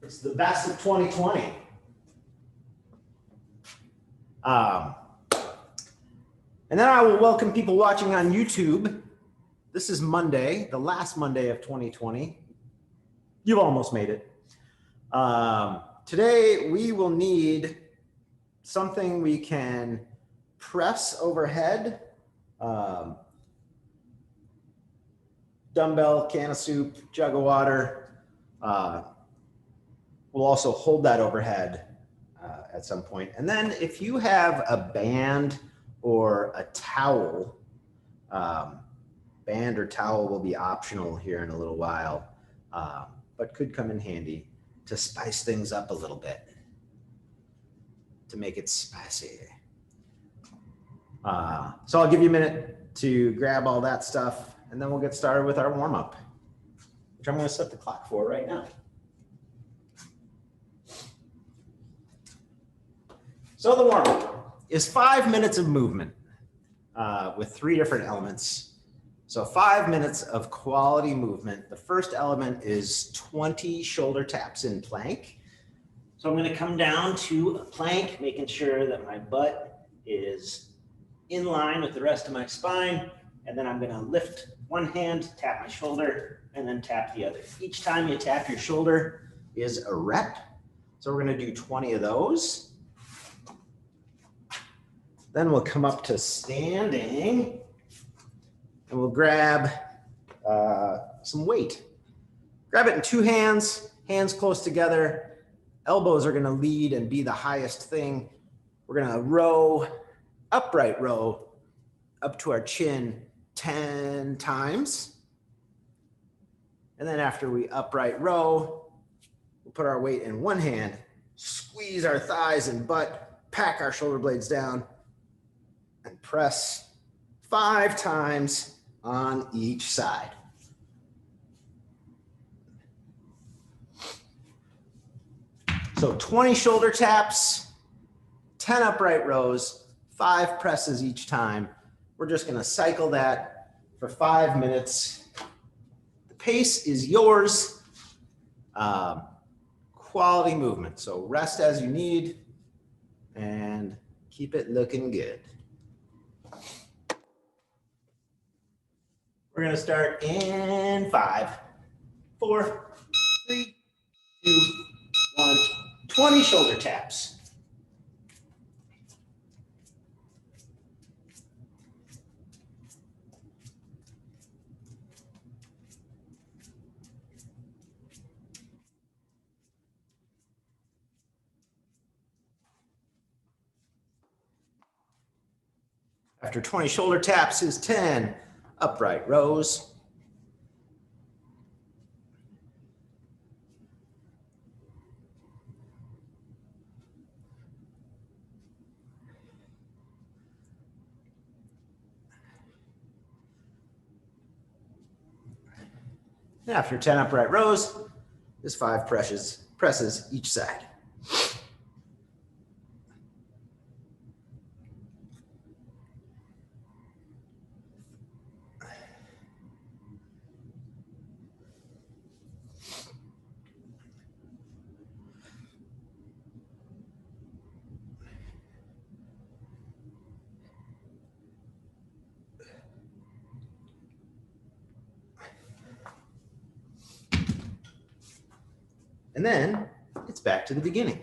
It's the best of 2020. And then I will welcome people watching on YouTube. This is Monday, the last Monday of 2020. You've almost made it. Today we will need something we can press overhead. Dumbbell, can of soup, jug of water. We'll also hold that overhead at some point. And then if you have a band or a towel, band or towel will be optional here in a little while, but could come in handy to spice things up a little bit, to make it spicy. So I'll give you a minute to grab all that stuff, and then we'll get started with our warm-up, which I'm going to set the clock for right now. So the warm-up is 5 minutes of movement with 3 different elements. So 5 minutes of quality movement. The first element is 20 shoulder taps in plank. So I'm going to come down to a plank, making sure that my butt is in line with the rest of my spine. And then I'm going to lift one hand, tap my shoulder, and then tap the other. Each time you tap your shoulder is a rep. So we're going to do 20 of those. Then we'll come up to standing and we'll grab some weight. Grab it in 2 hands, hands close together. Elbows are gonna lead and be the highest thing. We're gonna row, upright row, up to our chin 10 times. And then after we upright row, we'll put our weight in 1 hand, squeeze our thighs and butt, pack our shoulder blades down, and press 5 times on each side. So 20 shoulder taps, 10 upright rows, 5 presses each time. We're just going to cycle that for 5 minutes. The pace is yours. Quality movement. So rest as you need and keep it looking good. We're going to start in 5, 4, 3, 2, 1. 20 shoulder taps. After 20 shoulder taps is 10 upright rows. After 10 upright rows is 5 presses each side. And then it's back to the beginning.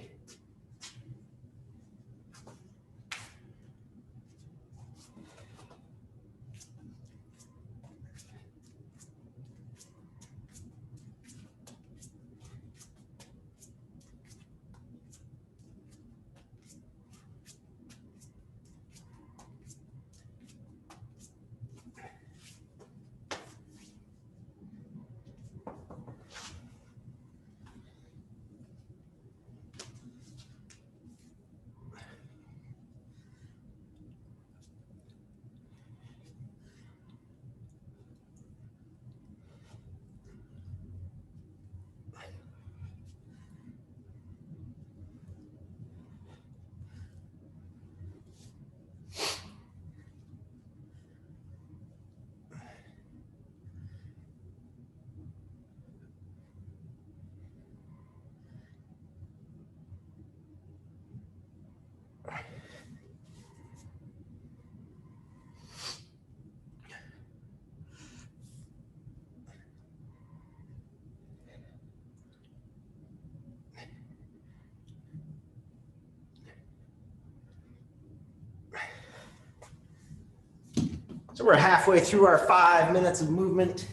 So we're halfway through our 5 minutes of movement.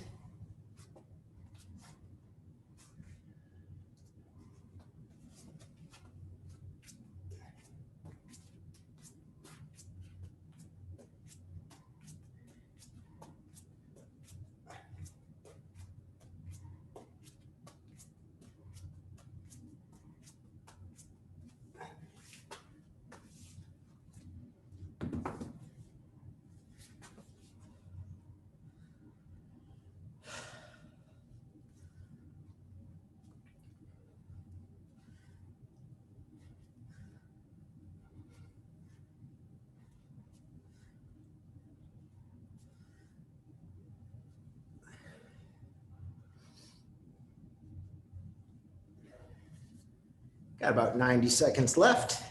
Got about 90 seconds left.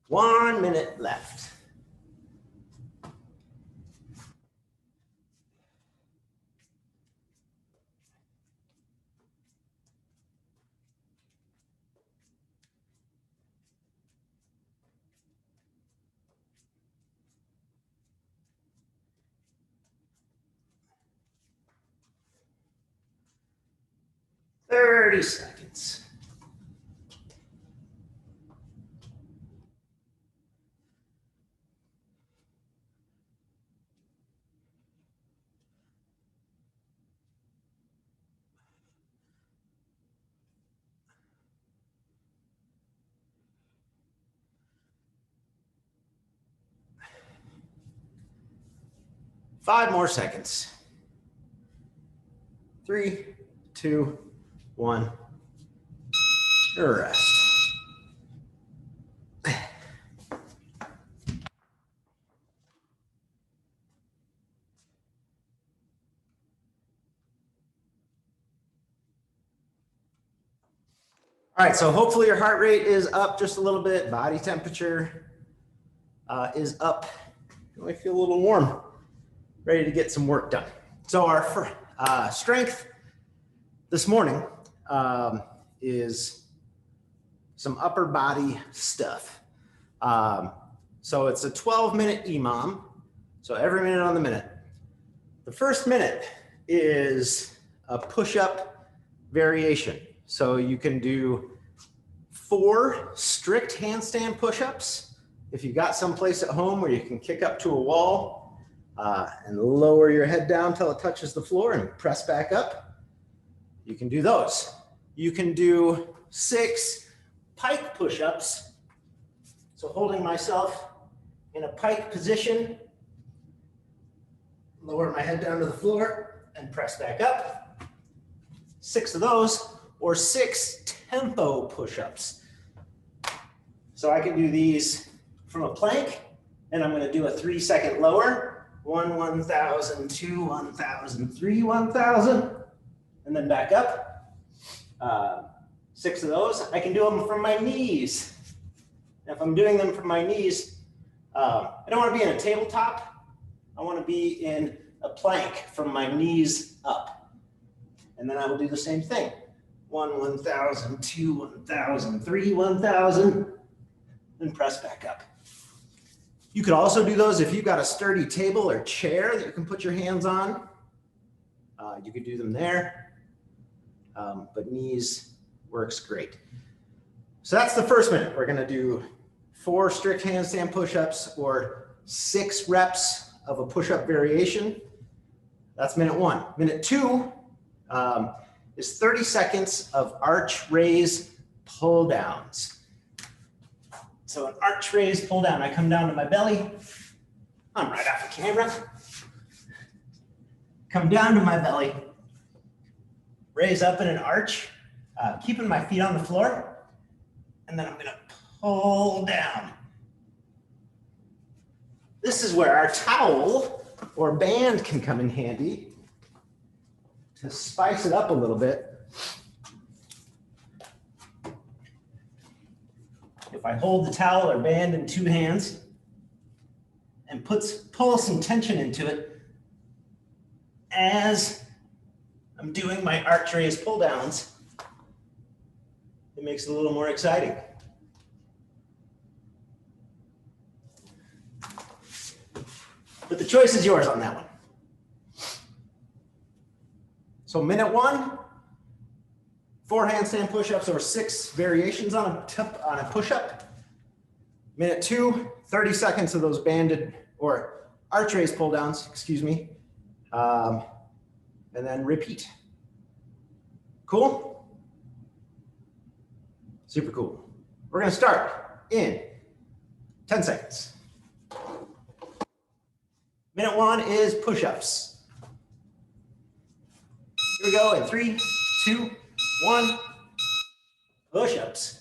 One minute left. Thirty seconds. Five more seconds. 3, 2, 1. Rest. All right, so hopefully your heart rate is up just a little bit. Body temperature is up. You might feel a little warm, ready to get some work done. So our strength this morning is some upper body stuff. So it's a 12-minute EMOM, so every minute on the minute. The first minute is a push-up variation. So you can do 4 strict handstand push-ups. If you got someplace at home where you can kick up to a wall and lower your head down till it touches the floor and press back up, you can do those. You can do 6 pike push-ups. So holding myself in a pike position, lower my head down to the floor and press back up. 6 of those, or 6 tempo push-ups. So I can do these from a plank, and I'm going to do a 3-second lower. 1, 1,000, 2, 1,000, 3, 1,000, and then back up. 6 of those. I can do them from my knees. Now, if I'm doing them from my knees, I don't want to be in a tabletop. I want to be in a plank from my knees up. And then I will do the same thing. 1, 1,000, 2, 1,000, 3, 1,000, and press back up. You could also do those if you've got a sturdy table or chair that you can put your hands on. You could do them there, but knees works great. So that's the first minute. We're gonna do 4 strict handstand push-ups or 6 reps of a push-up variation. That's minute 1. Minute 2 is 30 seconds of arch raise pull downs. So an arch raise pull down, I come down to my belly. I'm right off the camera. Come down to my belly, raise up in an arch, keeping my feet on the floor, and then I'm gonna pull down. This is where our towel or band can come in handy to spice it up a little bit. If I hold the towel or band in two hands and pull some tension into it as I'm doing my archery as pull downs, it makes it a little more exciting. But the choice is yours on that one. So minute 1, 4 handstand push-ups or 6 variations on a push-up. Minute 2, 30 seconds of those banded or arch raise pull downs, excuse me. And then repeat. Cool? Super cool. We're gonna start in 10 seconds. Minute 1 is push-ups. Here we go in 3, 2, 1. Push-ups.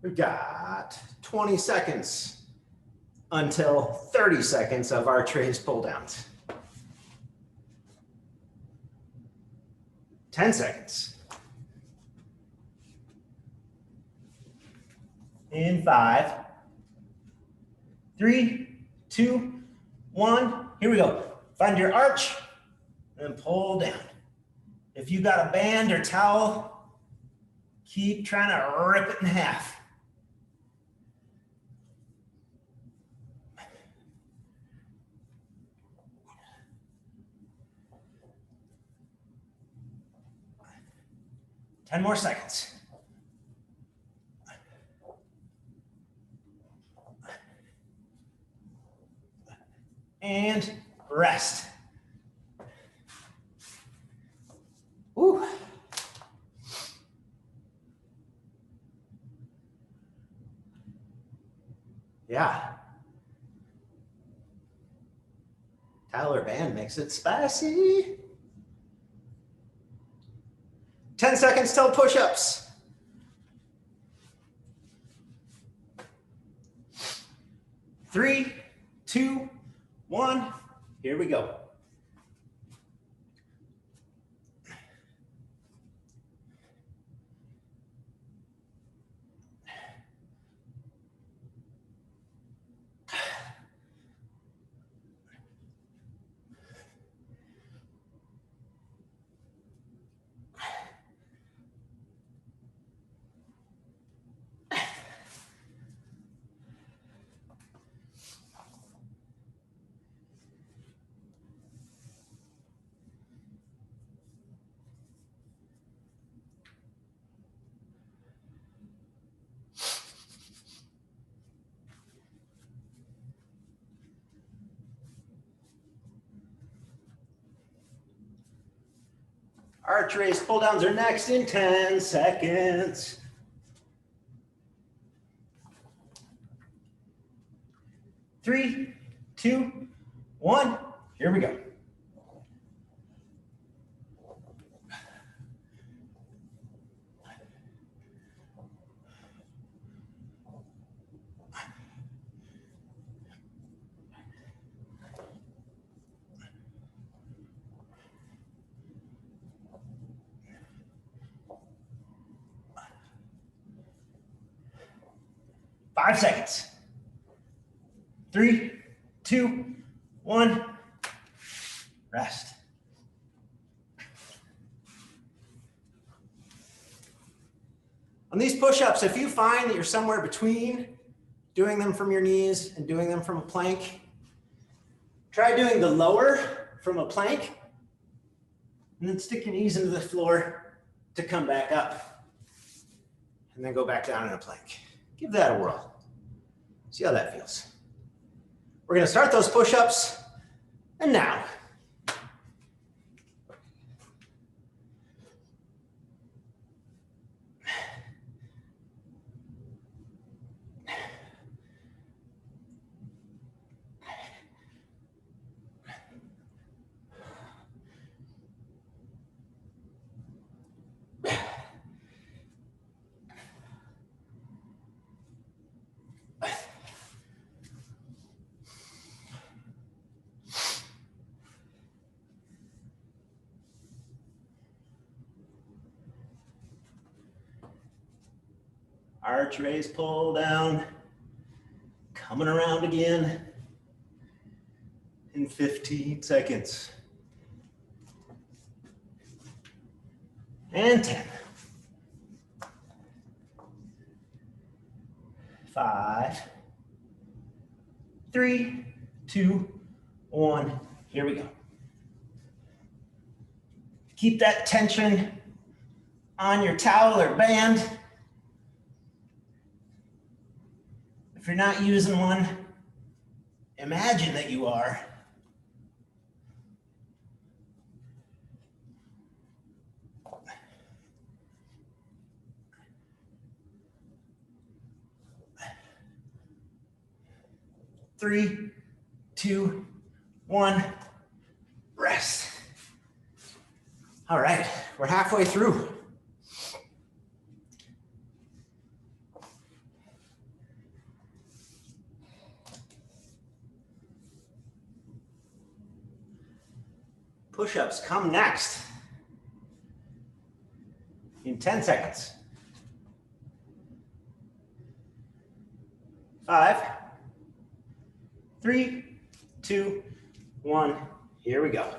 We've got 20 seconds until 30 seconds of our trays pull downs. 10 seconds. In 5, 3, 2, 1. Here we go. Find your arch and pull down. If you got a band or towel, keep trying to rip it in half. Ten more seconds. And rest. Woo. Yeah. Tyler Band makes it spicy. 10 seconds till push-ups. 3, 2, 1. Here we go. Arch raise pull downs are next in 10 seconds. 3, 2, 1. Here we go. Five seconds. 3, 2, 1. Rest. On these push-ups, if you find that you're somewhere between doing them from your knees and doing them from a plank, try doing the lower from a plank and then stick your knees into the floor to come back up. and then go back down in a plank. Give that a whirl. See how that feels. We're going to start those push-ups, and now. Arch raise, pull down, coming around again in 15 seconds. And 10. 5, 3, 2, 1. Here we go. Keep that tension on your towel or band. If you're not using one, imagine that you are. Three, 2, 1, rest. All right, we're halfway through. Push-ups come next in 10 seconds. 5, 3, 2, 1. Here we go.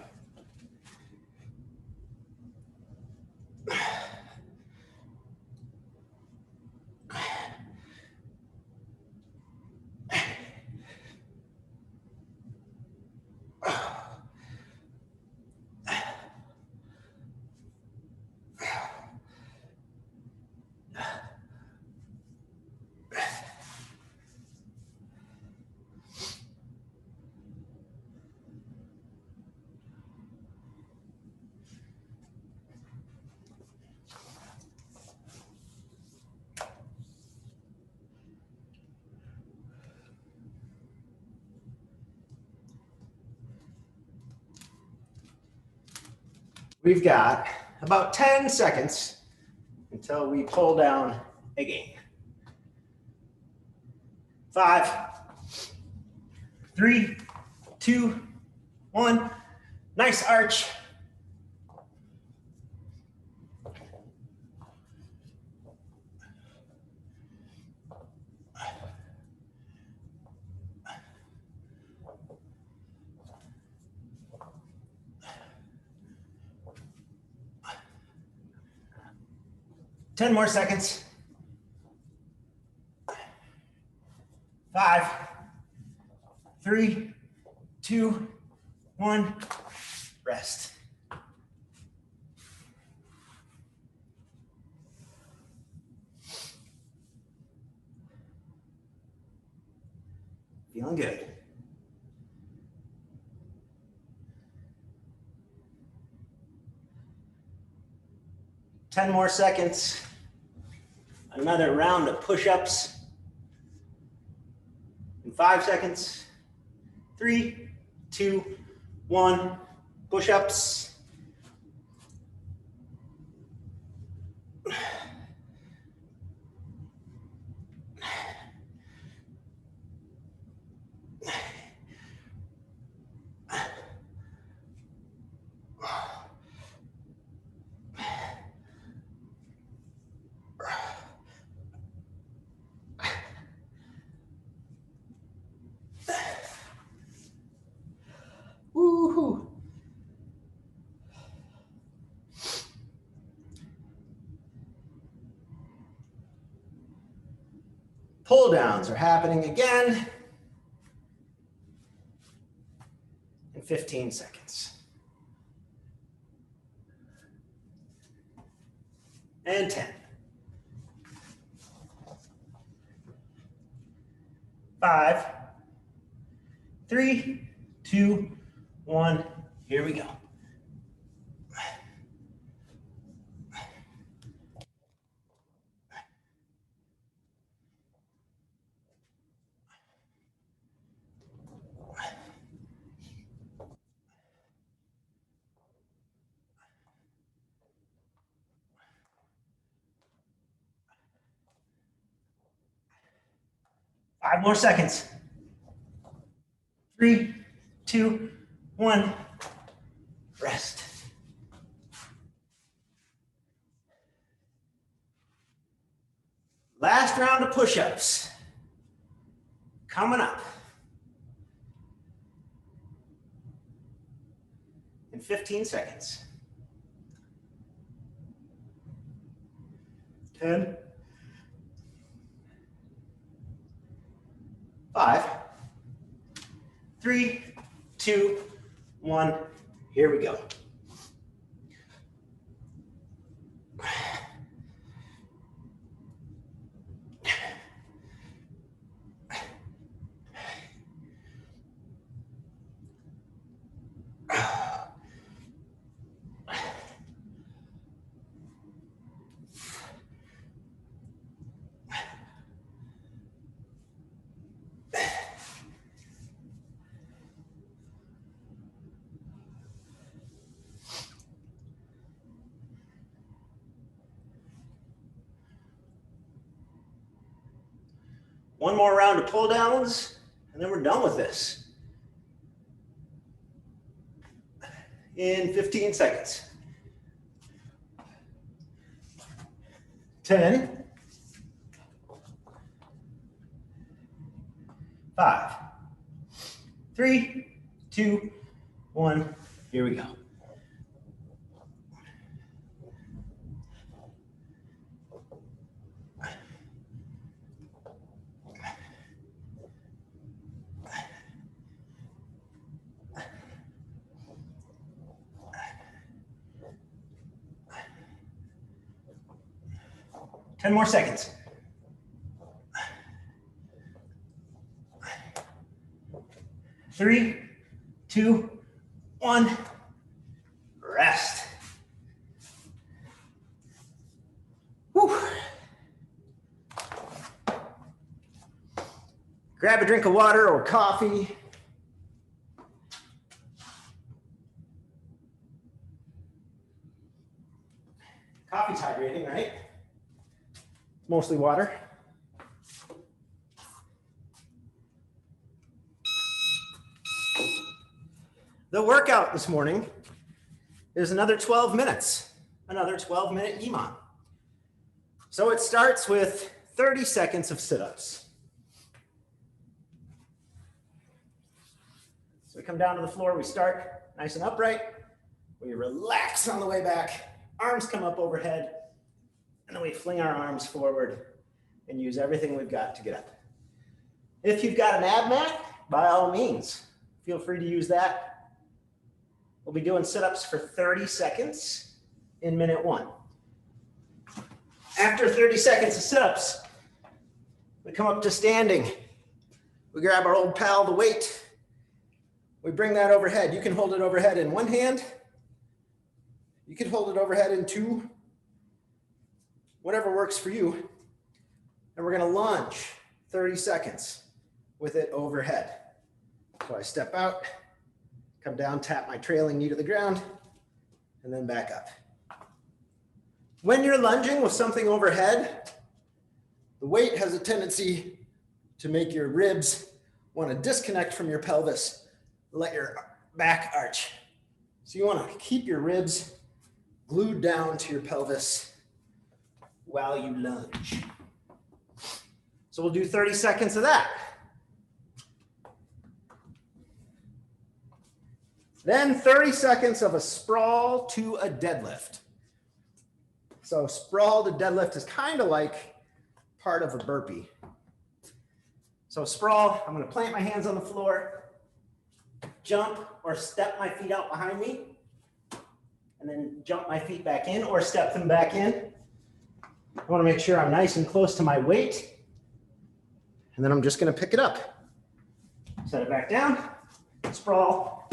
We've got about 10 seconds until we pull down again. 5, 3, 2, 1. Nice arch. Ten more seconds. 5, 3, 2, 1. Rest. Feeling good. Ten more seconds. Another round of push-ups. In 5 seconds. 3, 2, 1. Push-ups. Woohoo! Pull downs are happening again in 15 seconds. And 10. 5, 3, 2, 1. Here we go. Five more seconds. 3, 2, 1. Rest. Last round of push-ups. Coming up. In 15 seconds. 10. 5, 3, 2, 1. Here we go. One more round of pull downs, and then we're done with this. In 15 seconds. 10, 5, 3, 2, 1. Here we go. Ten more seconds. 3, 2, 1. Rest. Whew. Grab a drink of water or coffee. Coffee's hydrating, right? Mostly water. The workout this morning is another 12 minutes, another 12-minute EMOM. So it starts with 30 seconds of sit-ups. So we come down to the floor, we start nice and upright, we relax on the way back, arms come up overhead, and then we fling our arms forward and use everything we've got to get up. If you've got an ab mat, by all means, feel free to use that. We'll be doing sit-ups for 30 seconds in minute 1. After 30 seconds of sit-ups, we come up to standing. We grab our old pal, the weight. We bring that overhead. You can hold it overhead in one hand. You can hold it overhead in two. Whatever works for you. And we're gonna lunge 30 seconds with it overhead. So I step out, come down, tap my trailing knee to the ground, and then back up. When you're lunging with something overhead, the weight has a tendency to make your ribs want to disconnect from your pelvis, let your back arch. So you want to keep your ribs glued down to your pelvis while you lunge. So we'll do 30 seconds of that. Then 30 seconds of a sprawl to a deadlift. So sprawl to deadlift is kind of like part of a burpee. So sprawl, I'm going to plant my hands on the floor, jump or step my feet out behind me, and then jump my feet back in or step them back in. I want to make sure I'm nice and close to my weight. And then I'm just going to pick it up. Set it back down, sprawl,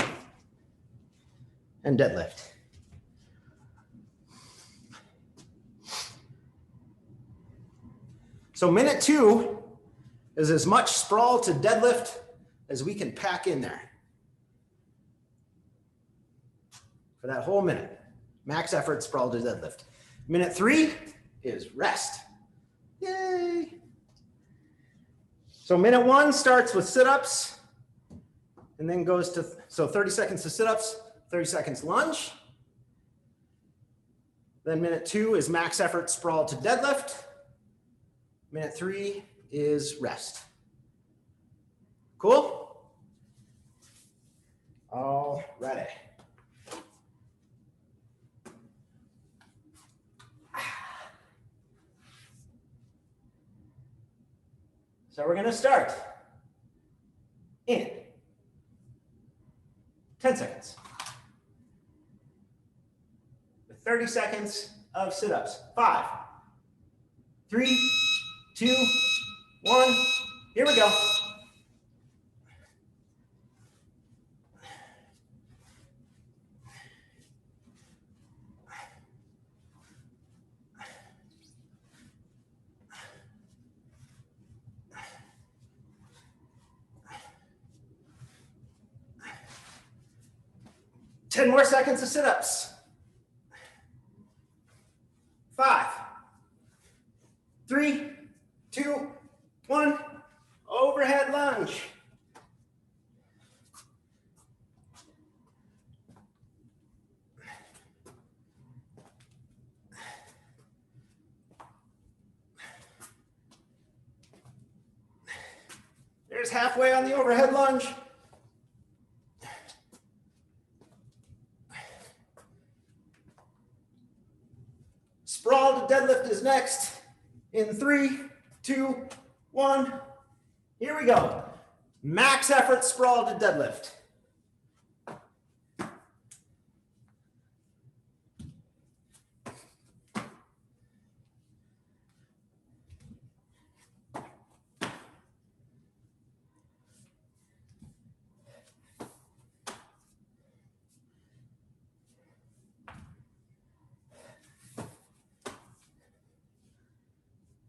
and deadlift. So minute 2 is as much sprawl to deadlift as we can pack in there for that whole minute. Max effort, sprawl to deadlift. Minute 3 is rest. Yay. So minute 1 starts with sit-ups and then goes to, so 30 seconds to sit-ups, 30 seconds lunge. Then minute 2 is max effort, sprawl to deadlift. Minute 3 is rest. Cool? All righty. So we're going to start in 10 seconds with 30 seconds of sit-ups. 5, 3, 2, 1. Here we go. Ten more seconds of sit-ups. 5, 3, 2, 1. Overhead lunge. There's halfway on the overhead lunge. Sprawl to deadlift is next. In 3, 2, 1. Here we go. Max effort sprawl to deadlift.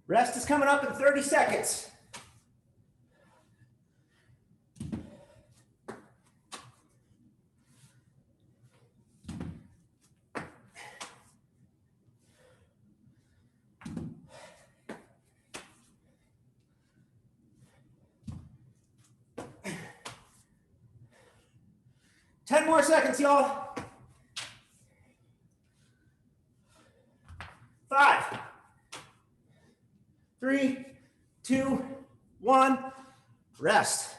Rest is coming up in 30 seconds. Ten more seconds, y'all. 5, 3, 2, 1. Rest.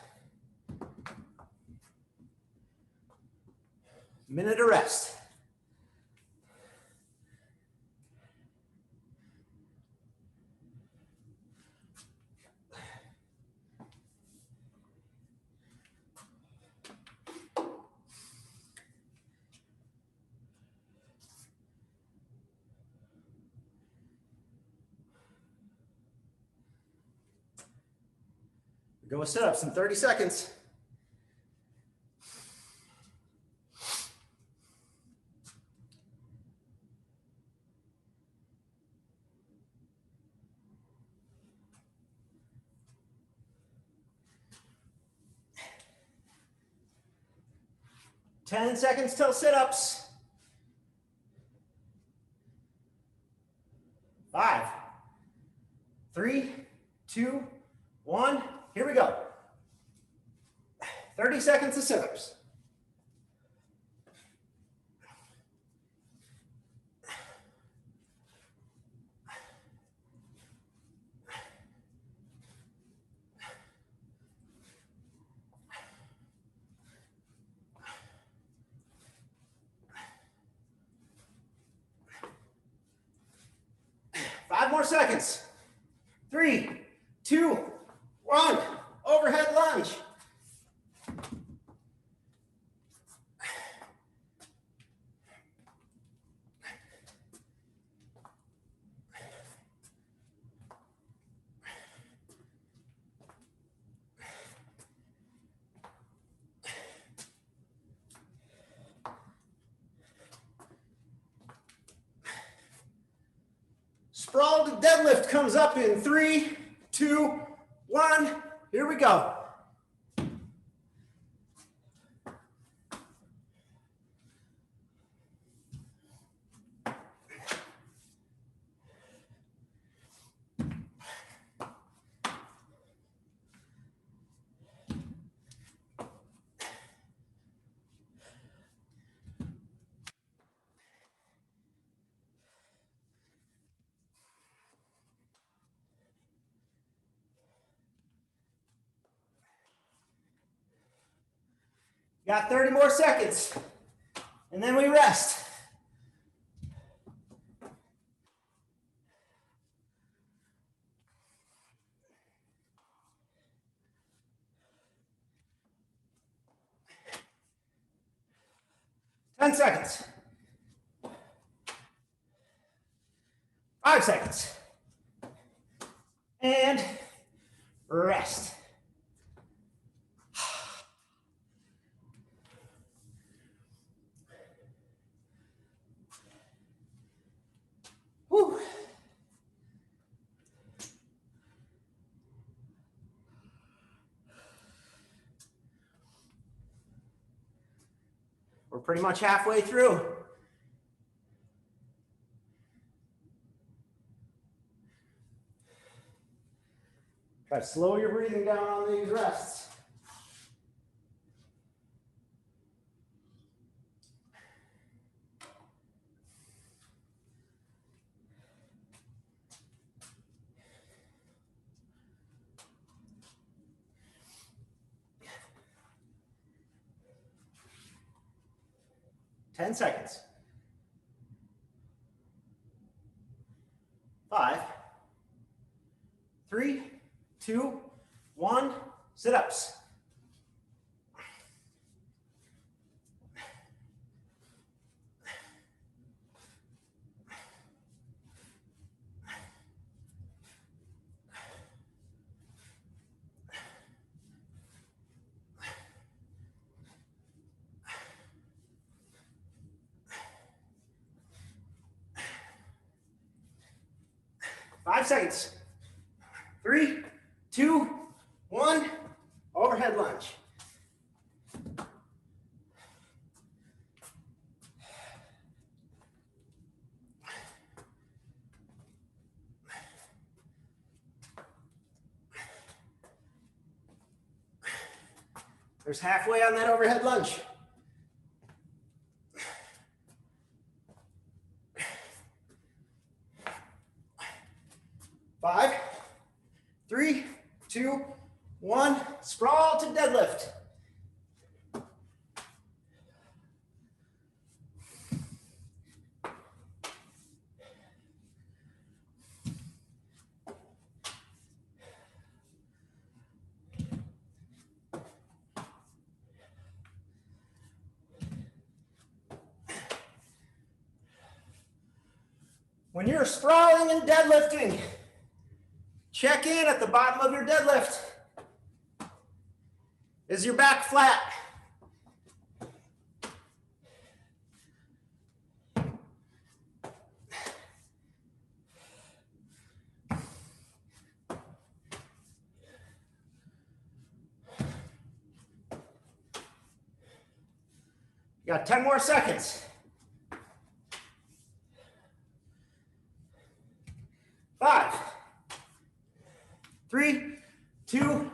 Minute of rest. Go with sit-ups in 30 seconds. Ten seconds till sit-ups. 5, 3, 2, 1. Here we go. 30 seconds of sit-ups. Five more seconds. 3, 2, 1. Overhead lunge. sprawl to deadlift comes up in 3, 2, 1. Here we go. Got 30 more seconds, and then we rest. Ten seconds. 5 seconds. And rest. Whew. We're pretty much halfway through. Try to slow your breathing down on these rests. Ten seconds. 5, 3, 2, 1. Sit-ups. Five seconds. 3, 2, 1. Overhead lunge. There's halfway on that overhead lunge. 5, 3, 2, 1. Sprawl to deadlift. When you're sprawling and deadlifting, check in at the bottom of your deadlift. Is your back flat? You got 10 more seconds. 5, 3, 2,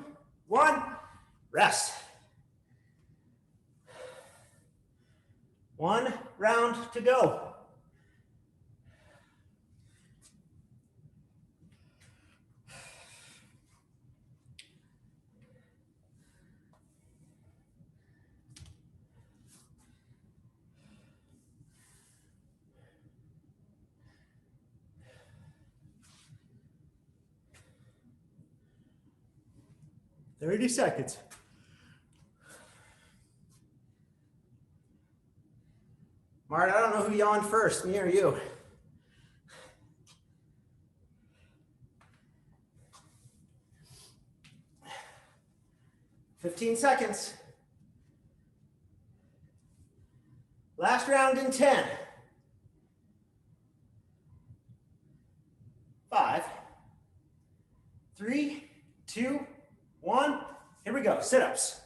1. Rest. 1 round to go. Thirty seconds. Mart, I don't know who yawned first, me or you. 15 seconds. Last round in 10. 5, 3, 2, 1. Here we go, sit-ups.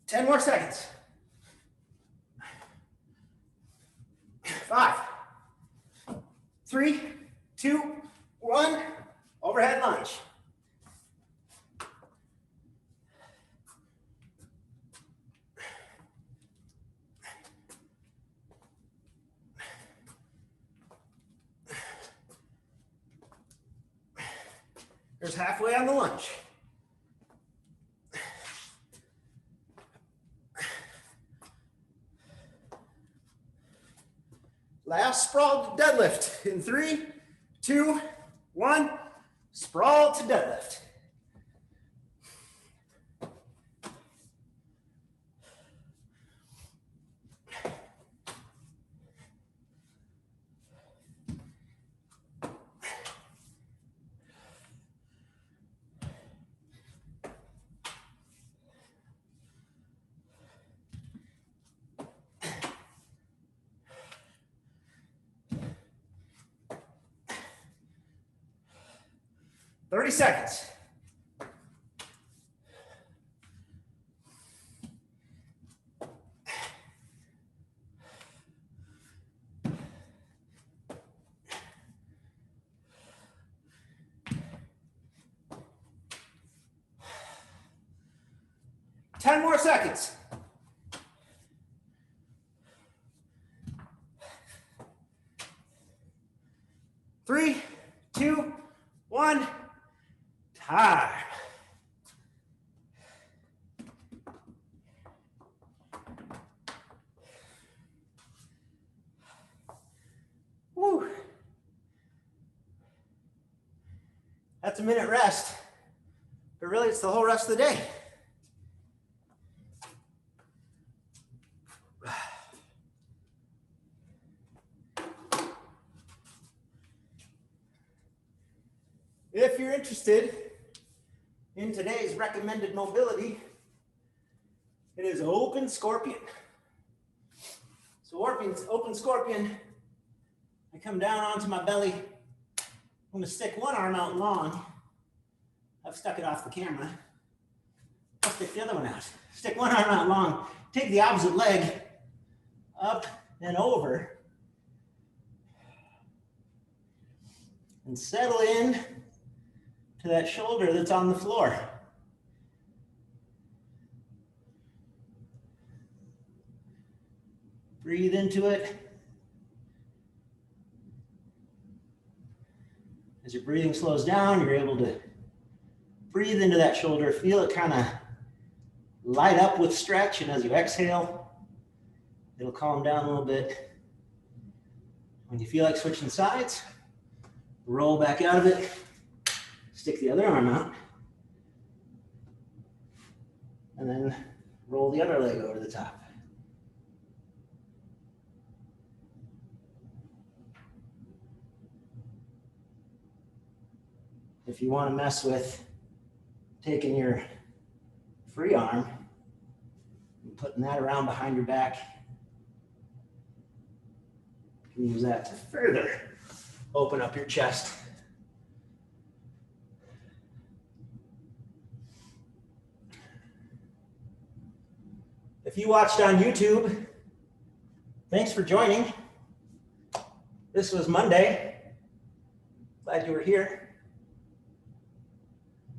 Ten more seconds. 5, 3, 2, 1. Overhead lunge. There's halfway on the lunge. Last sprawl to deadlift in 3, 2, 1. Sprawl to deadlift. Thirty seconds. Ten more seconds. Three, two, one. Time. Woo. That's a minute rest, but really it's the whole rest of the day. If you're interested in today's recommended mobility, it is open scorpion. So open scorpion, I come down onto my belly. I'm gonna stick one arm out long. I've stuck it off the camera. I'll stick the other one out. Stick one arm out long, take the opposite leg up and over, and settle in to that shoulder that's on the floor. Breathe into it. As your breathing slows down, you're able to breathe into that shoulder. Feel it kind of light up with stretch, and as you exhale, it'll calm down a little bit. When you feel like switching sides, roll back out of it. Stick the other arm out, and then roll the other leg over the top. If you want to mess with taking your free arm and putting that around behind your back, you can use that to further open up your chest. If you watched on YouTube, thanks for joining. This was Monday. Glad you were here.